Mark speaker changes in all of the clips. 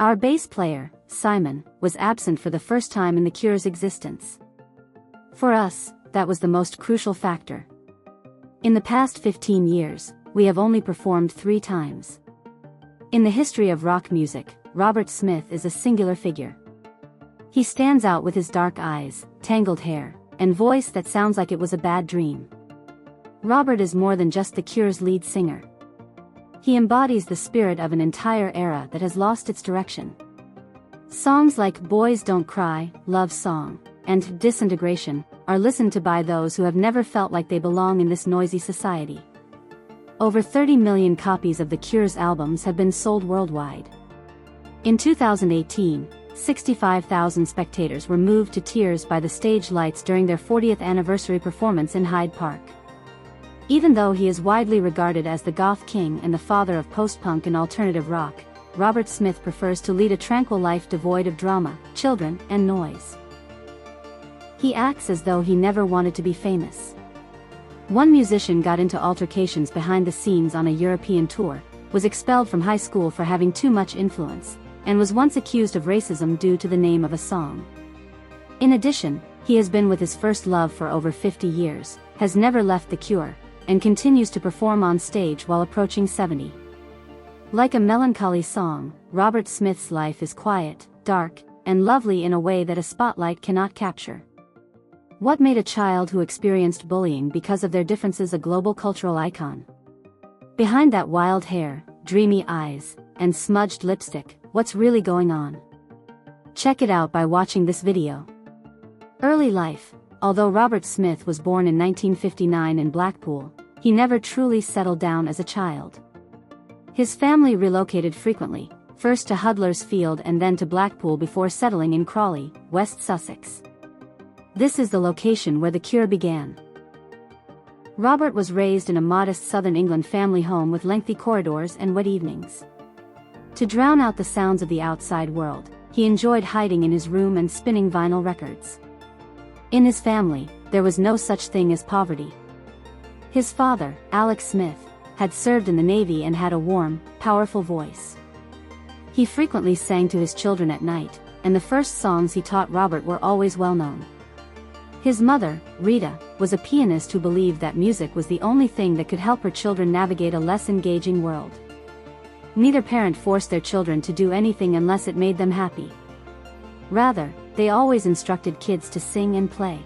Speaker 1: Our bass player, Simon, was absent for the first time in the Cure's existence. For us, that was the most crucial factor. In the past 15 years, we have only performed 3 times. In the history of rock music, Robert Smith is a singular figure. He stands out with his dark eyes, tangled hair, and voice that sounds like it was a bad dream. Robert is more than just the Cure's lead singer. He embodies the spirit of an entire era that has lost its direction. Songs like Boys Don't Cry, Love Song, and Disintegration are listened to by those who have never felt like they belong in this noisy society. Over 30 million copies of the Cure's albums have been sold worldwide. In 2018, 65,000 spectators were moved to tears by the stage lights during their 40th anniversary performance in Hyde Park. Even though he is widely regarded as the goth king and the father of post-punk and alternative rock, Robert Smith prefers to lead a tranquil life devoid of drama, children, and noise. He acts as though he never wanted to be famous. One musician got into altercations behind the scenes on a European tour, was expelled from high school for having too much influence, and was once accused of racism due to the name of a song. In addition, he has been with his first love for over 50 years, has never left the Cure, and continues to perform on stage while approaching 70. Like a melancholy song, Robert Smith's life is quiet, dark, and lovely in a way that a spotlight cannot capture. What made a child who experienced bullying because of their differences a global cultural icon? Behind that wild hair, dreamy eyes, and smudged lipstick, what's really going on? Check it out by watching this video. Early life. Although Robert Smith was born in 1959 in Blackpool, he never truly settled down as a child. His family relocated frequently, first to Hudlersfield and then to Blackpool before settling in Crawley, West Sussex. This is the location where the Cure began. Robert was raised in a modest southern England family home with lengthy corridors and wet evenings. To drown out the sounds of the outside world, he enjoyed hiding in his room and spinning vinyl records. In his family, there was no such thing as poverty. His father, Alex Smith, had served in the Navy and had a warm, powerful voice. He frequently sang to his children at night, and the first songs he taught Robert were always well known. His mother, Rita, was a pianist who believed that music was the only thing that could help her children navigate a less engaging world. Neither parent forced their children to do anything unless it made them happy. Rather, they always instructed kids to sing and play.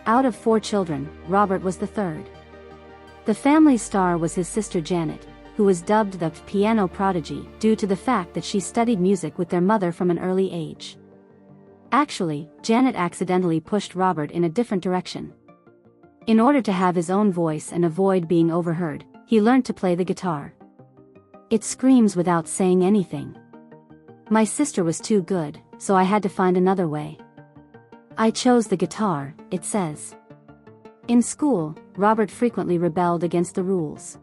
Speaker 1: Out of 4 children, Robert was the third. The family's star was his sister Janet, who was dubbed the piano prodigy due to the fact that she studied music with their mother from an early age. Actually, Janet accidentally pushed Robert in a different direction. In order to have his own voice and avoid being overheard, he learned to play the guitar. It screams without saying anything. My sister was too good, so I had to find another way. I chose the guitar, it says. In school, Robert frequently rebelled against the rules.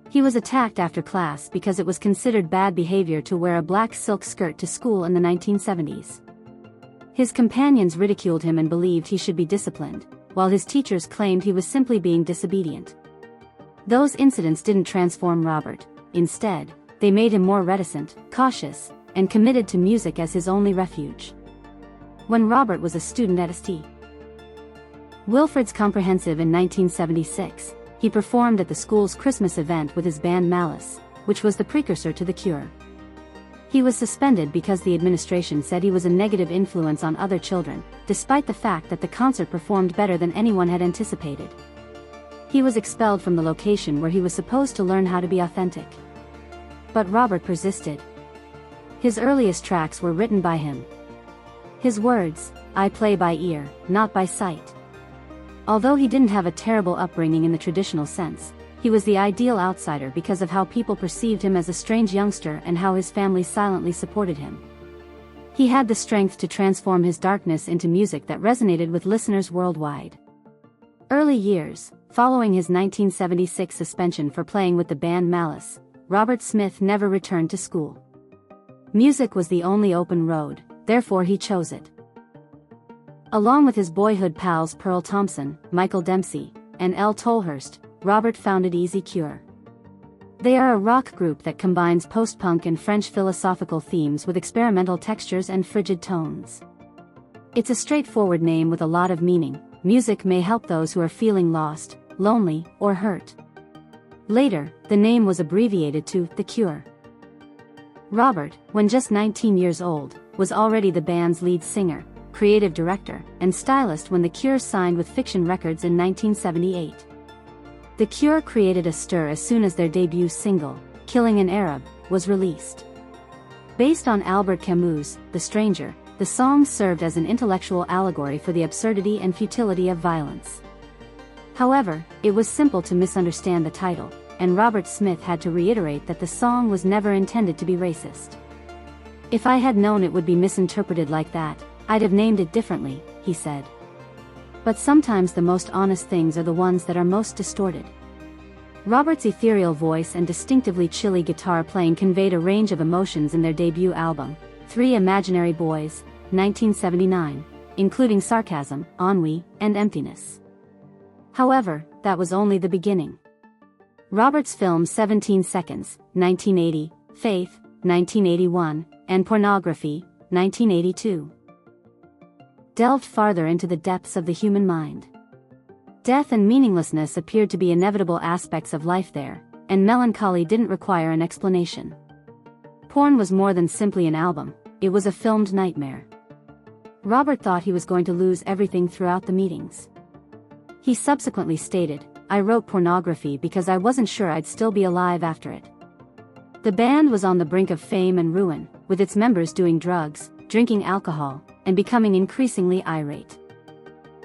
Speaker 1: He was attacked after class because it was considered bad behavior to wear a black silk skirt to school in the 1970s. His companions ridiculed him and believed he should be disciplined, while his teachers claimed he was simply being disobedient. Those incidents didn't transform Robert. Instead, they made him more reticent, cautious, and committed to music as his only refuge. When Robert was a student at St. Wilfrid's Comprehensive in 1976, he performed at the school's Christmas event with his band Malice, which was the precursor to The Cure. He was suspended because the administration said he was a negative influence on other children, despite the fact that the concert performed better than anyone had anticipated. He was expelled from the location where he was supposed to learn how to be authentic. But Robert persisted. His earliest tracks were written by him. His words, "I play by ear, not by sight." Although he didn't have a terrible upbringing in the traditional sense, he was the ideal outsider because of how people perceived him as a strange youngster and how his family silently supported him. He had the strength to transform his darkness into music that resonated with listeners worldwide. Early years, following his 1976 suspension for playing with the band Malice, Robert Smith never returned to school. Music was the only open road, therefore he chose it. Along with his boyhood pals Pearl Thompson, Michael Dempsey, and Elle Tolhurst, Robert founded Easy Cure. They are a rock group that combines post-punk and French philosophical themes with experimental textures and frigid tones. It's a straightforward name with a lot of meaning. Music may help those who are feeling lost, lonely, or hurt. Later, the name was abbreviated to The Cure. Robert, when just 19 years old, was already the band's lead singer, creative director, and stylist when The Cure signed with Fiction Records in 1978. The Cure created a stir as soon as their debut single, Killing an Arab, was released. Based on Albert Camus' The Stranger, the song served as an intellectual allegory for the absurdity and futility of violence. However, it was simple to misunderstand the title, and Robert Smith had to reiterate that the song was never intended to be racist. "If I had known it would be misinterpreted like that, I'd have named it differently," he said. But sometimes the most honest things are the ones that are most distorted. Robert's ethereal voice and distinctively chilly guitar playing conveyed a range of emotions in their debut album, Three Imaginary Boys, 1979, including sarcasm, ennui, and emptiness. However, that was only the beginning. Robert's films 17 Seconds, 1980, Faith, 1981, and Pornography, 1982, delved farther into the depths of the human mind. Death and meaninglessness appeared to be inevitable aspects of life there, and melancholy didn't require an explanation. Porn was more than simply an album, it was a filmed nightmare. Robert thought he was going to lose everything throughout the meetings. He subsequently stated, "I wrote Pornography because I wasn't sure I'd still be alive after it." The band was on the brink of fame and ruin, with its members doing drugs, drinking alcohol, and becoming increasingly irate.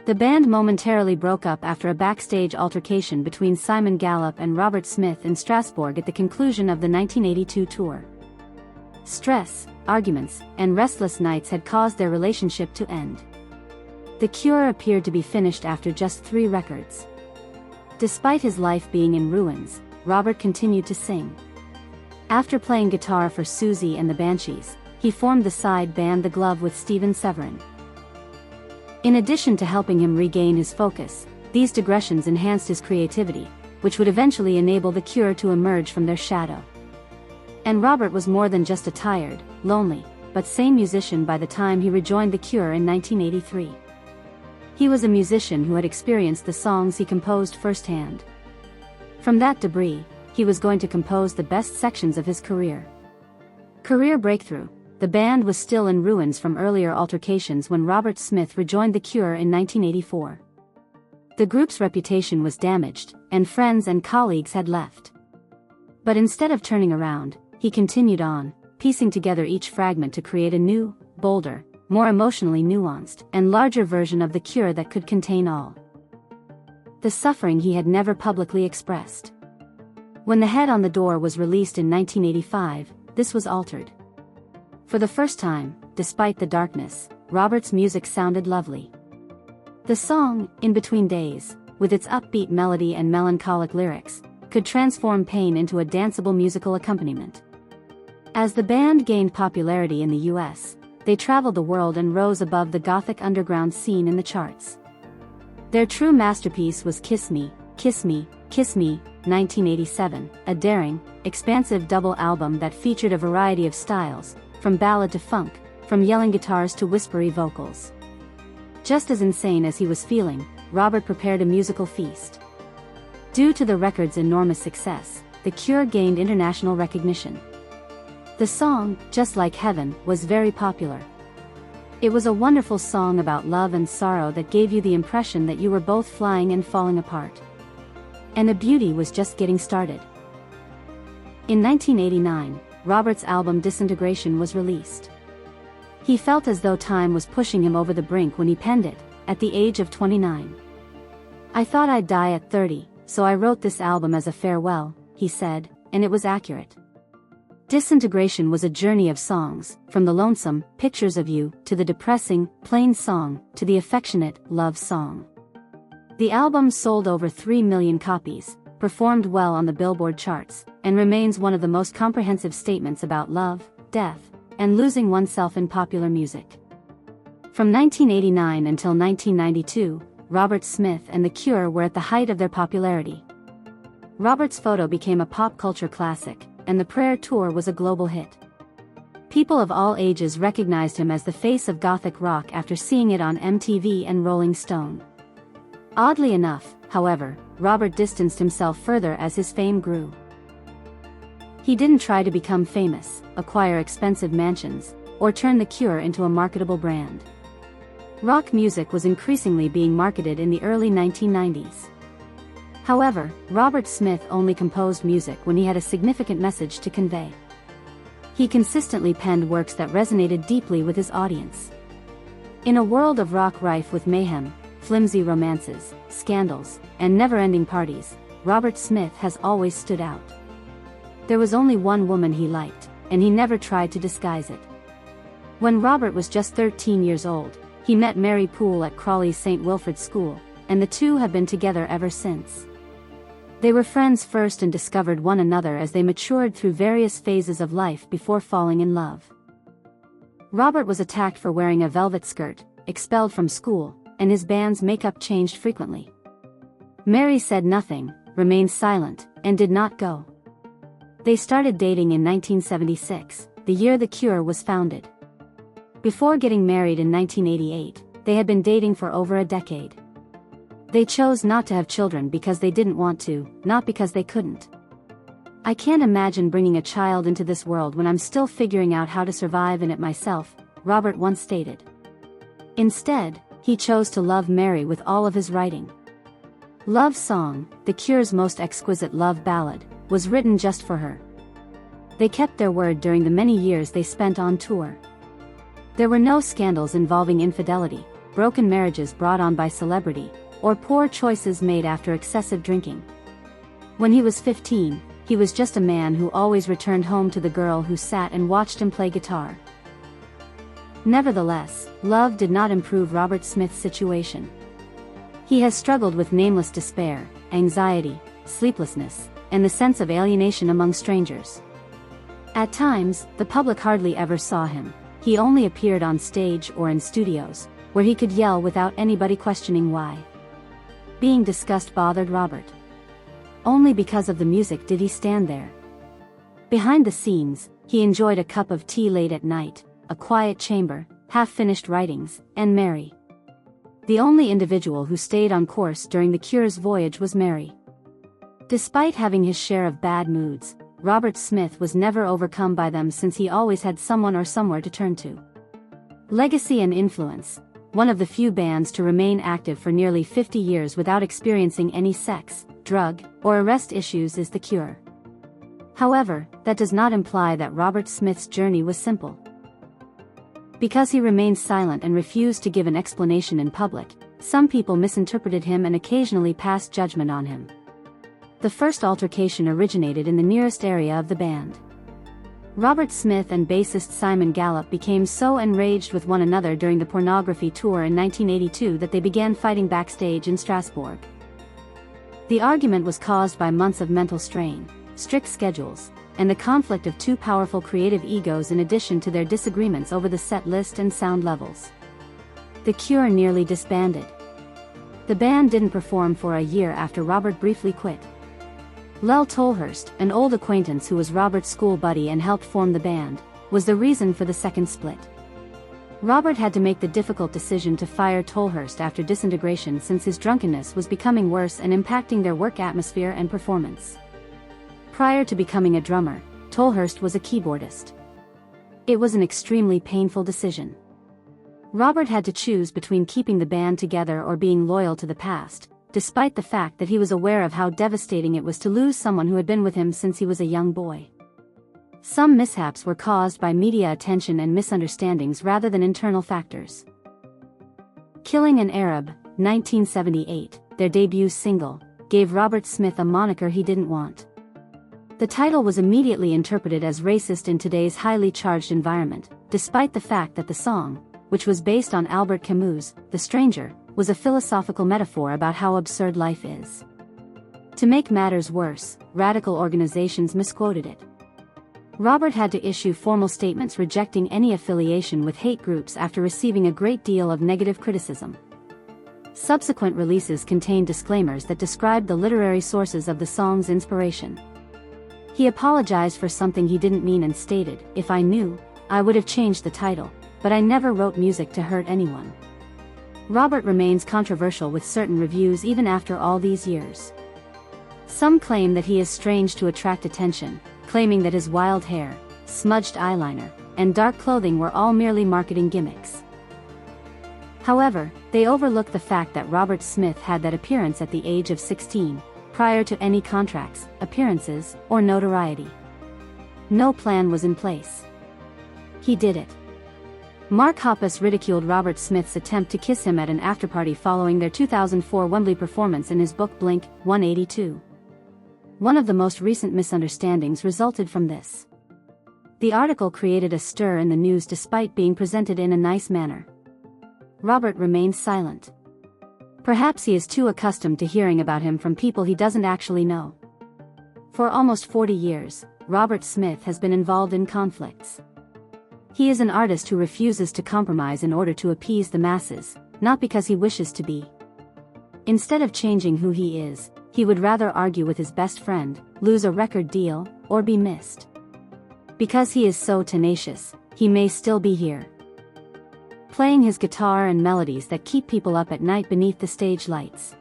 Speaker 1: The band momentarily broke up after a backstage altercation between Simon Gallup and Robert Smith in Strasbourg at the conclusion of the 1982 tour. Stress, arguments, and restless nights had caused their relationship to end. The Cure appeared to be finished after just 3 records. Despite his life being in ruins, Robert continued to sing. After playing guitar for Susie and the Banshees, he formed the side band The Glove with Steven Severin. In addition to helping him regain his focus, these digressions enhanced his creativity, which would eventually enable The Cure to emerge from their shadow. And Robert was more than just a tired, lonely, but sane musician by the time he rejoined The Cure in 1983. He was a musician who had experienced the songs he composed firsthand. From that debris, he was going to compose the best sections of his career. Career breakthrough. The band was still in ruins from earlier altercations when Robert Smith rejoined The Cure in 1984. The group's reputation was damaged, and friends and colleagues had left. But instead of turning around, he continued on, piecing together each fragment to create a new, bolder, more emotionally nuanced, and larger version of The Cure that could contain all the suffering he had never publicly expressed. When The Head on the Door was released in 1985, this was altered. For the first time, despite the darkness, Robert's music sounded lovely. The song, In Between Days, with its upbeat melody and melancholic lyrics, could transform pain into a danceable musical accompaniment. As the band gained popularity in the US, they traveled the world and rose above the gothic underground scene in the charts. Their true masterpiece was Kiss Me, Kiss Me, Kiss Me, 1987, a daring, expansive double album that featured a variety of styles, from ballad to funk, from yelling guitars to whispery vocals. Just as insane as he was feeling, Robert prepared a musical feast. Due to the record's enormous success, The Cure gained international recognition. The song, Just Like Heaven, was very popular. It was a wonderful song about love and sorrow that gave you the impression that you were both flying and falling apart. And the beauty was just getting started. In 1989, Robert's album Disintegration was released. He felt as though time was pushing him over the brink when he penned it, at the age of 29. "I thought I'd die at 30, so I wrote this album as a farewell," he said, and it was accurate. Disintegration was a journey of songs, from the lonesome, Pictures of You, to the depressing, Plain Song, to the affectionate, Love Song. The album sold over 3 million copies, performed well on the Billboard charts, and remains one of the most comprehensive statements about love, death, and losing oneself in popular music. From 1989 until 1992, Robert Smith and The Cure were at the height of their popularity. Robert's photo became a pop culture classic, and the Prayer Tour was a global hit. People of all ages recognized him as the face of gothic rock after seeing it on MTV and Rolling Stone. Oddly enough, however, Robert distanced himself further as his fame grew. He didn't try to become famous, acquire expensive mansions, or turn The Cure into a marketable brand. Rock music was increasingly being marketed in the early 1990s. However, Robert Smith only composed music when he had a significant message to convey. He consistently penned works that resonated deeply with his audience. In a world of rock rife with mayhem, flimsy romances, scandals, and never-ending parties, Robert Smith has always stood out. There was only one woman he liked, and he never tried to disguise it. When Robert was just 13 years old, he met Mary Poole at Crawley's St. Wilfrid School, and the two have been together ever since. They were friends first and discovered one another as they matured through various phases of life before falling in love. Robert was attacked for wearing a velvet skirt, expelled from school, and his band's makeup changed frequently. Mary said nothing, remained silent, and did not go. They started dating in 1976, the year The Cure was founded. Before getting married in 1988, they had been dating for over a decade. They chose not to have children because they didn't want to, not because they couldn't. "I can't imagine bringing a child into this world when I'm still figuring out how to survive in it myself," Robert once stated. Instead, he chose to love Mary with all of his writing. Love Song, The Cure's most exquisite love ballad, was written just for her. They kept their word during the many years they spent on tour. There were no scandals involving infidelity, broken marriages brought on by celebrity, or poor choices made after excessive drinking. When he was 15, he was just a man who always returned home to the girl who sat and watched him play guitar. Nevertheless, love did not improve Robert Smith's situation. He has struggled with nameless despair, anxiety, sleeplessness, and the sense of alienation among strangers. At times, the public hardly ever saw him. He only appeared on stage or in studios, where he could yell without anybody questioning why. Being discussed bothered Robert. Only because of the music did he stand there. Behind the scenes, he enjoyed a cup of tea late at night, a quiet chamber, half-finished writings, and Mary. The only individual who stayed on course during The Cure's voyage was Mary. Despite having his share of bad moods, Robert Smith was never overcome by them since he always had someone or somewhere to turn to. Legacy and influence. One of the few bands to remain active for nearly 50 years without experiencing any sex, drug, or arrest issues is The Cure. However, that does not imply that Robert Smith's journey was simple. Because he remained silent and refused to give an explanation in public, some people misinterpreted him and occasionally passed judgment on him. The first altercation originated in the nearest area of the band. Robert Smith and bassist Simon Gallup became so enraged with one another during the Pornography tour in 1982 that they began fighting backstage in Strasbourg. The argument was caused by months of mental strain, strict schedules, and the conflict of two powerful creative egos in addition to their disagreements over the set list and sound levels. The Cure nearly disbanded. The band didn't perform for a year after Robert briefly quit. Lel Tolhurst, an old acquaintance who was Robert's school buddy and helped form the band, was the reason for the second split. Robert had to make the difficult decision to fire Tolhurst after Disintegration since his drunkenness was becoming worse and impacting their work atmosphere and performance. Prior to becoming a drummer, Tolhurst was a keyboardist. It was an extremely painful decision. Robert had to choose between keeping the band together or being loyal to the past, despite the fact that he was aware of how devastating it was to lose someone who had been with him since he was a young boy. Some mishaps were caused by media attention and misunderstandings rather than internal factors. Killing an Arab, 1978, their debut single, gave Robert Smith a moniker he didn't want. The title was immediately interpreted as racist in today's highly charged environment, despite the fact that the song, which was based on Albert Camus' The Stranger, was a philosophical metaphor about how absurd life is. To make matters worse, radical organizations misquoted it. Robert had to issue formal statements rejecting any affiliation with hate groups after receiving a great deal of negative criticism. Subsequent releases contained disclaimers that described the literary sources of the song's inspiration. He apologized for something he didn't mean and stated, "If I knew, I would have changed the title, but I never wrote music to hurt anyone." Robert remains controversial with certain reviews even after all these years. Some claim that he is strange to attract attention, claiming that his wild hair, smudged eyeliner, and dark clothing were all merely marketing gimmicks. However, they overlook the fact that Robert Smith had that appearance at the age of 16, prior to any contracts, appearances, or notoriety. No plan was in place. He did it. Mark Hoppus ridiculed Robert Smith's attempt to kiss him at an afterparty following their 2004 Wembley performance in his book Blink-182. One of the most recent misunderstandings resulted from this. The article created a stir in the news despite being presented in a nice manner. Robert remains silent. Perhaps he is too accustomed to hearing about him from people he doesn't actually know. For almost 40 years, Robert Smith has been involved in conflicts. He is an artist who refuses to compromise in order to appease the masses, not because he wishes to be. Instead of changing who he is, he would rather argue with his best friend, lose a record deal, or be missed. Because he is so tenacious, he may still be here, playing his guitar and melodies that keep people up at night beneath the stage lights.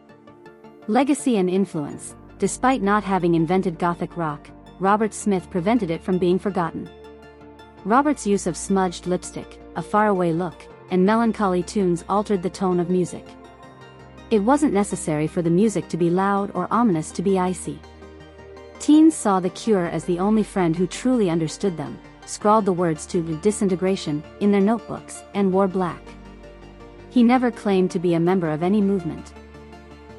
Speaker 1: Legacy and influence. Despite not having invented Gothic rock, Robert Smith prevented it from being forgotten. Robert's use of smudged lipstick, a faraway look, and melancholy tunes altered the tone of music. It wasn't necessary for the music to be loud or ominous to be icy. Teens saw The Cure as the only friend who truly understood them, scrawled the words to Disintegration in their notebooks, and wore black. He never claimed to be a member of any movement.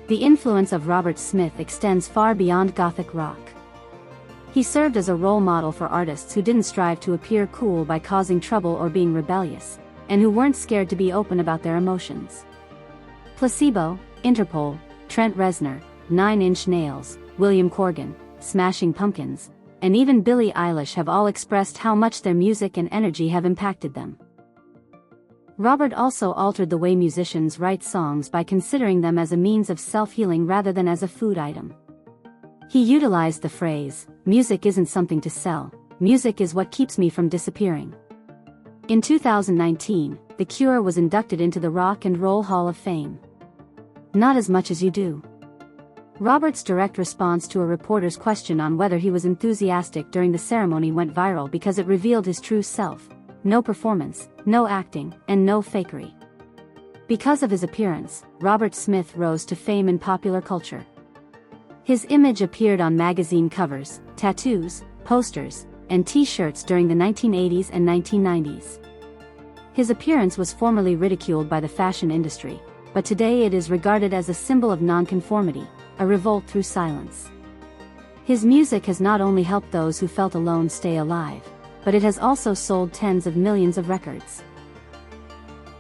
Speaker 1: The influence of Robert Smith extends far beyond Gothic rock. He served as a role model for artists who didn't strive to appear cool by causing trouble or being rebellious, and who weren't scared to be open about their emotions. Placebo, Interpol, Trent Reznor, 9 Inch Nails, William Corgan, Smashing Pumpkins, and even Billie Eilish have all expressed how much their music and energy have impacted them. Robert also altered the way musicians write songs by considering them as a means of self-healing rather than as a food item. He utilized the phrase, "Music isn't something to sell, music is what keeps me from disappearing." In 2019, The Cure was inducted into the Rock and Roll Hall of Fame. Not as much as you do. Robert's direct response to a reporter's question on whether he was enthusiastic during the ceremony went viral because it revealed his true self: no performance, no acting, and no fakery. Because of his appearance, Robert Smith rose to fame in popular culture. His image appeared on magazine covers, tattoos, posters, and t-shirts during the 1980s and 1990s. His appearance was formerly ridiculed by the fashion industry, but today it is regarded as a symbol of nonconformity, a revolt through silence. His music has not only helped those who felt alone stay alive, but it has also sold tens of millions of records.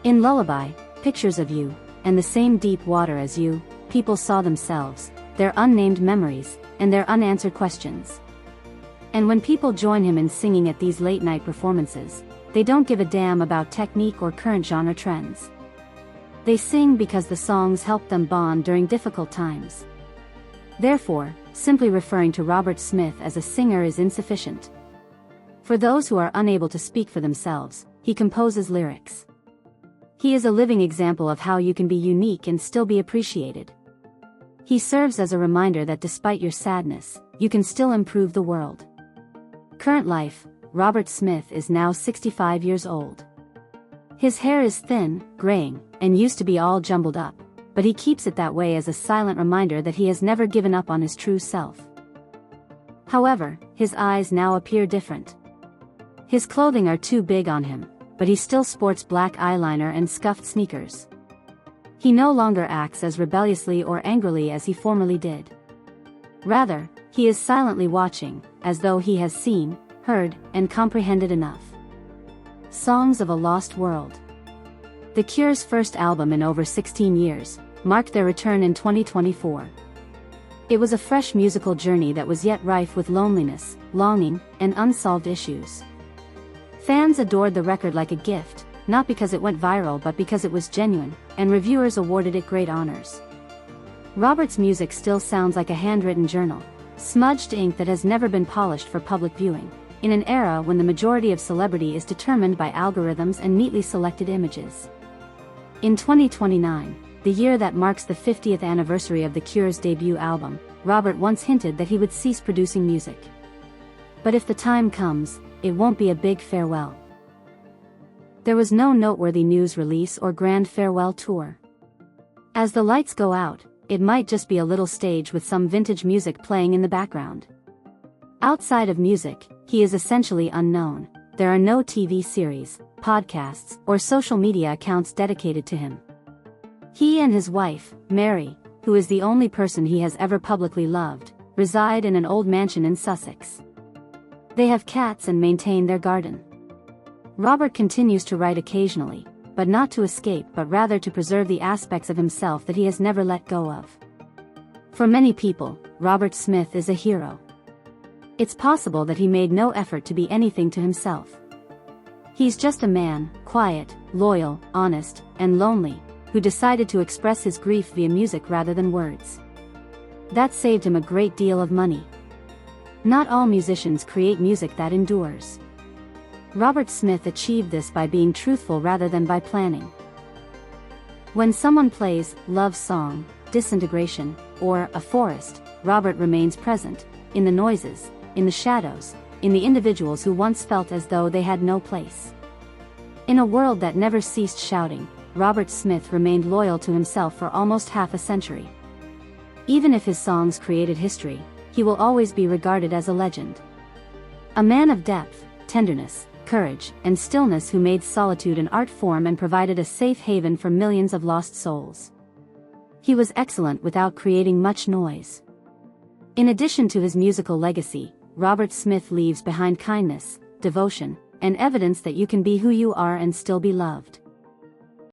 Speaker 1: In Lullaby, Pictures of You, and The Same Deep Water as You, people saw themselves, their unnamed memories, and their unanswered questions. And when people join him in singing at these late-night performances, they don't give a damn about technique or current genre trends. They sing because the songs help them bond during difficult times. Therefore, simply referring to Robert Smith as a singer is insufficient. For those who are unable to speak for themselves, he composes lyrics. He is a living example of how you can be unique and still be appreciated. He serves as a reminder that despite your sadness, you can still improve the world. Current life: Robert Smith is now 65 years old. His hair is thin, graying, and used to be all jumbled up, but he keeps it that way as a silent reminder that he has never given up on his true self. However, his eyes now appear different. His clothing are too big on him, but he still sports black eyeliner and scuffed sneakers. He no longer acts as rebelliously or angrily as he formerly did. Rather, he is silently watching, as though he has seen, heard, and comprehended enough. Songs of a Lost World. The Cure's first album in over 16 years, marked their return in 2024. It was a fresh musical journey that was yet rife with loneliness, longing, and unsolved issues. Fans adored the record like a gift, not because it went viral but because it was genuine, and reviewers awarded it great honors. Robert's music still sounds like a handwritten journal, smudged ink that has never been polished for public viewing, in an era when the majority of celebrity is determined by algorithms and neatly selected images. In 2029, the year that marks the 50th anniversary of The Cure's debut album, Robert once hinted that he would cease producing music. But if the time comes, it won't be a big farewell. There was no noteworthy news release or grand farewell tour. As the lights go out, it might just be a little stage with some vintage music playing in the background. Outside of music, he is essentially unknown. There are no TV series, podcasts, or social media accounts dedicated to him. He and his wife, Mary, who is the only person he has ever publicly loved, reside in an old mansion in Sussex. They have cats and maintain their garden. Robert continues to write occasionally, but not to escape but rather to preserve the aspects of himself that he has never let go of. For many people, Robert Smith is a hero. It's possible that he made no effort to be anything to himself. He's just a man, quiet, loyal, honest, and lonely, who decided to express his grief via music rather than words. That saved him a great deal of money. Not all musicians create music that endures. Robert Smith achieved this by being truthful rather than by planning. When someone plays Love Song, Disintegration, or A Forest, Robert remains present, in the noises, in the shadows, in the individuals who once felt as though they had no place. In a world that never ceased shouting, Robert Smith remained loyal to himself for almost half a century. Even if his songs created history, he will always be regarded as a legend. A man of depth, tenderness, courage, and stillness who made solitude an art form and provided a safe haven for millions of lost souls. He was excellent without creating much noise. In addition to his musical legacy, Robert Smith leaves behind kindness, devotion, and evidence that you can be who you are and still be loved.